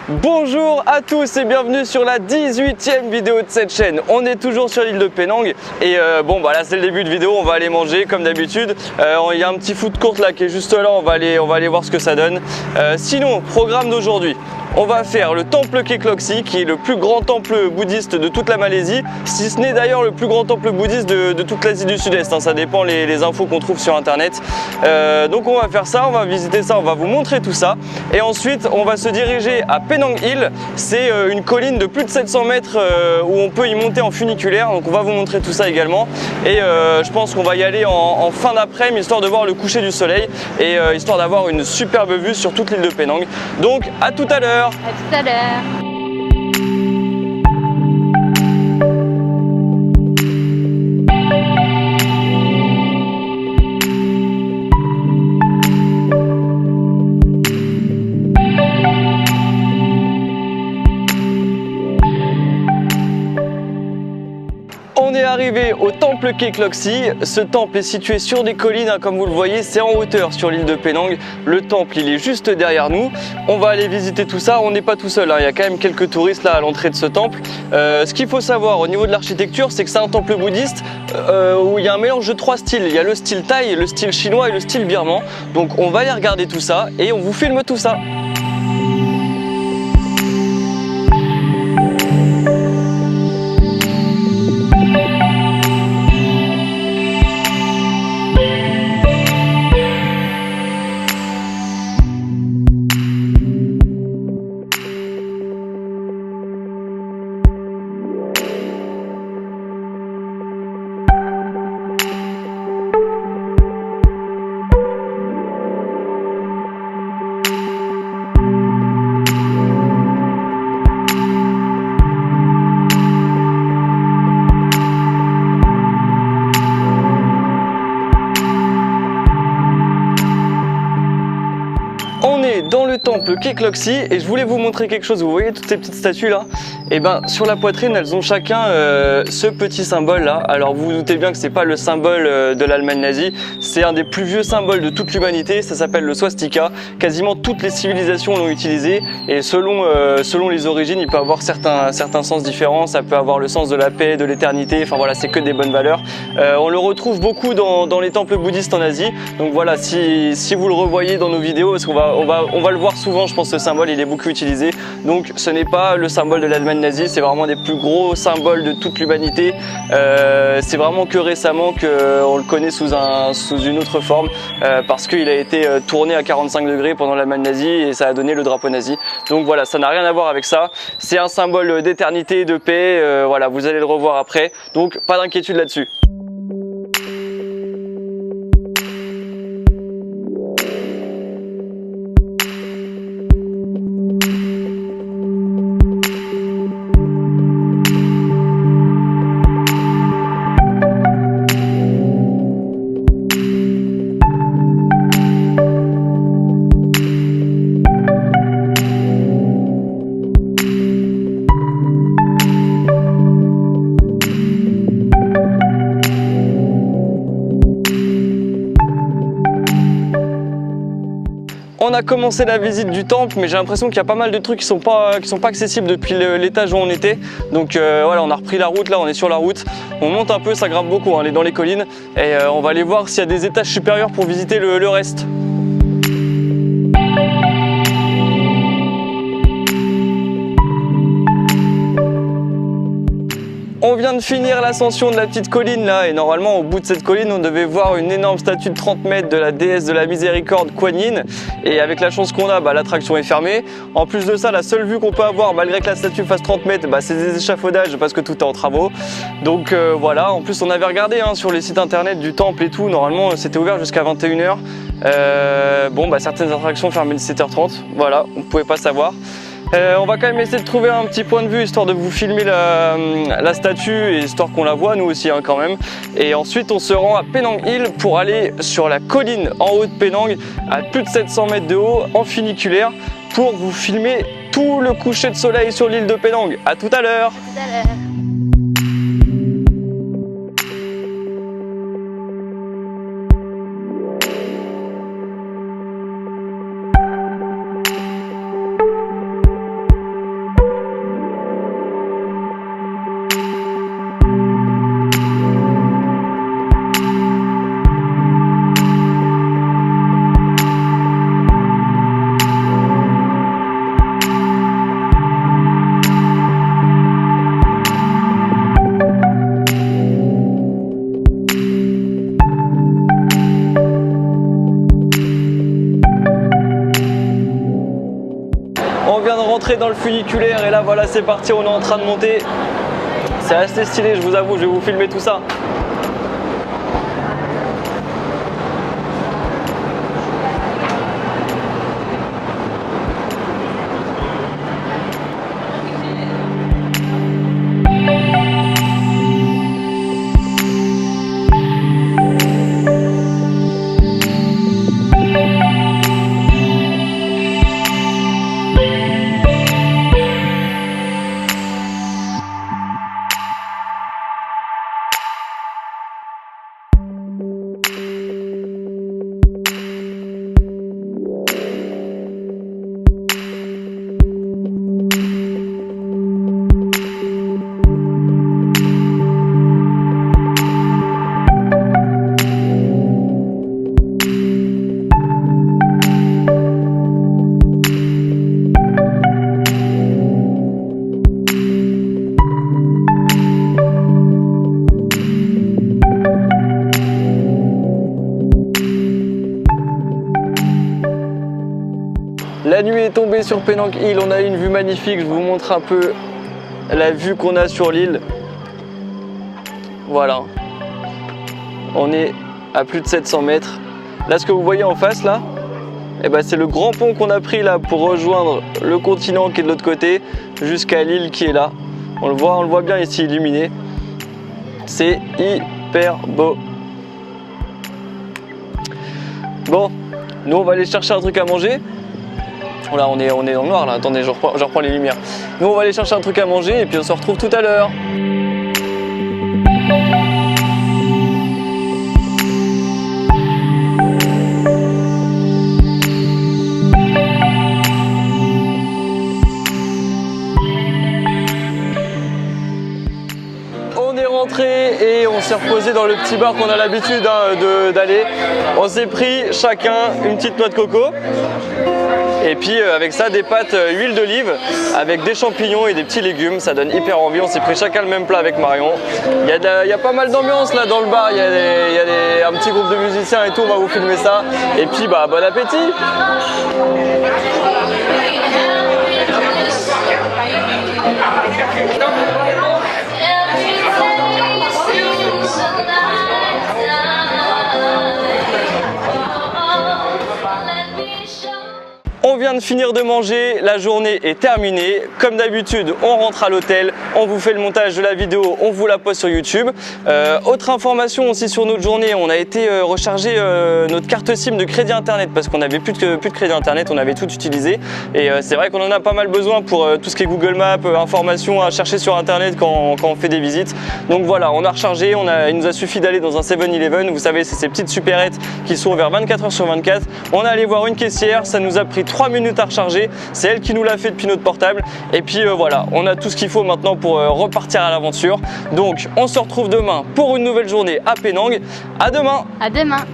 Bonjour à tous et bienvenue sur la 18e vidéo de cette chaîne. On est toujours sur l'île de Penang et bon bah là c'est le début de vidéo, on va aller manger comme d'habitude. Il y a un petit food court là qui est juste là, on va aller voir ce que ça donne. Sinon, programme d'aujourd'hui. On va faire le temple Kek Lok Si, qui est le plus grand temple bouddhiste de toute la Malaisie, si ce n'est d'ailleurs le plus grand temple bouddhiste de toute l'Asie du Sud-Est, hein, ça dépend les infos qu'on trouve sur internet. Donc on va faire ça, on va visiter ça, on va vous montrer tout ça. Et ensuite on va se diriger à Penang Hill, c'est une colline de plus de 700 mètres où on peut y monter en funiculaire, donc on va vous montrer tout ça également. Et je pense qu'on va y aller en fin d'après-midi, histoire de voir le coucher du soleil et histoire d'avoir une superbe vue sur toute l'île de Penang. Donc à tout à l'heure. À tout à l'heure. On est arrivé au temple Kek Lok Si. Ce temple est situé sur des collines, hein, comme vous le voyez, c'est en hauteur sur l'île de Penang. Le temple il est juste derrière nous. On va aller visiter tout ça. On n'est pas tout seul, hein. Il y a quand même quelques touristes là à l'entrée de ce temple. Ce qu'il faut savoir au niveau de l'architecture, c'est que c'est un temple bouddhiste où il y a un mélange de trois styles. Il y a le style thaï, le style chinois et le style birman. Donc on va aller regarder tout ça et on vous filme tout ça. Dans le temple Kek Lok Si et je voulais vous montrer quelque chose. Vous voyez toutes ces petites statues là, et ben sur la poitrine elles ont chacun ce petit symbole là. Alors vous vous doutez bien que c'est pas le symbole de l'Allemagne nazie, c'est un des plus vieux symboles de toute l'humanité. Ça s'appelle le swastika. Quasiment toutes les civilisations l'ont utilisé et selon les origines il peut avoir certains sens différents. Ça peut avoir le sens de la paix, de l'éternité, enfin voilà, c'est que des bonnes valeurs. On le retrouve beaucoup dans les temples bouddhistes en Asie. Donc voilà, si vous le revoyez dans nos vidéos, parce qu'on on va le voir souvent, je pense, ce symbole il est beaucoup utilisé. Donc ce n'est pas le symbole de l'Allemagne nazie, c'est vraiment des plus gros symboles de toute l'humanité. C'est vraiment que récemment qu'on le connaît sous une autre forme, parce qu'il a été tourné à 45 degrés pendant l'Allemagne nazie et ça a donné le drapeau nazi. Donc voilà, ça n'a rien à voir avec ça. C'est un symbole d'éternité, de paix, voilà, vous allez le revoir après. Donc pas d'inquiétude là-dessus. On a commencé la visite du temple, mais j'ai l'impression qu'il y a pas mal de trucs qui sont pas accessibles depuis l'étage où on était. Donc voilà, on a repris la route, là on est sur la route. On monte un peu, ça grimpe beaucoup, hein, on est dans les collines. Et on va aller voir s'il y a des étages supérieurs pour visiter le reste. On vient de finir l'ascension de la petite colline là et normalement au bout de cette colline on devait voir une énorme statue de 30 mètres de la déesse de la miséricorde Kuan Yin, et avec la chance qu'on a, l'attraction est fermée. En plus de ça, la seule vue qu'on peut avoir malgré que la statue fasse 30 mètres, c'est des échafaudages parce que tout est en travaux. Donc voilà, en plus on avait regardé sur les sites internet du temple et tout, normalement c'était ouvert jusqu'à 21 h. Certaines attractions ferment à 17 h 30, voilà, on ne pouvait pas savoir. On va quand même essayer de trouver un petit point de vue histoire de vous filmer la statue et histoire qu'on la voit nous aussi quand même. Et ensuite on se rend à Penang Hill pour aller sur la colline en haut de Penang à plus de 700 mètres de haut en funiculaire pour vous filmer tout le coucher de soleil sur l'île de Penang. À tout à l'heure. À tout à l'heure. vient de rentrer dans le funiculaire et là voilà c'est parti, on est en train de monter. C'est assez stylé, je vous avoue, je vais vous filmer tout ça. La nuit est tombée sur Penang Hill, on a une vue magnifique, je vous montre un peu la vue qu'on a sur l'île. Voilà, on est à plus de 700 mètres. Là, ce que vous voyez en face là, eh ben, c'est le grand pont qu'on a pris là pour rejoindre le continent qui est de l'autre côté jusqu'à l'île qui est là. On le voit bien ici illuminé. C'est hyper beau. Bon, nous on va aller chercher un truc à manger. Là on est dans le noir là, attendez, je reprends les lumières. Nous on va aller chercher un truc à manger et puis on se retrouve tout à l'heure. On est rentré et on s'est reposé dans le petit bar qu'on a l'habitude d'aller. On s'est pris chacun une petite noix de coco. Et puis avec ça, des pâtes huile d'olive avec des champignons et des petits légumes, ça donne hyper envie. On s'est pris chacun le même plat avec Marion. Il y a pas mal d'ambiance là dans le bar, il y a un petit groupe de musiciens et tout, on va vous filmer ça. Et puis bah, bon appétit! On vient de finir de manger, la journée est terminée. Comme d'habitude, on rentre à l'hôtel, on vous fait le montage de la vidéo, on vous la poste sur YouTube. Autre information aussi sur notre journée, on a été recharger notre carte SIM de crédit internet parce qu'on n'avait plus de crédit internet, on avait tout utilisé. Et c'est vrai qu'on en a pas mal besoin pour tout ce qui est Google Maps, informations à chercher sur internet quand on fait des visites. Donc voilà, on a rechargé, il nous a suffi d'aller dans un 7-Eleven. Vous savez, c'est ces petites supérettes qui sont ouvertes 24 h sur 24. On est allé voir une caissière, ça nous a pris 3 minutes à recharger, c'est elle qui nous l'a fait depuis notre portable et puis voilà, on a tout ce qu'il faut maintenant pour repartir à l'aventure. Donc on se retrouve demain pour une nouvelle journée à Penang. À demain. À demain.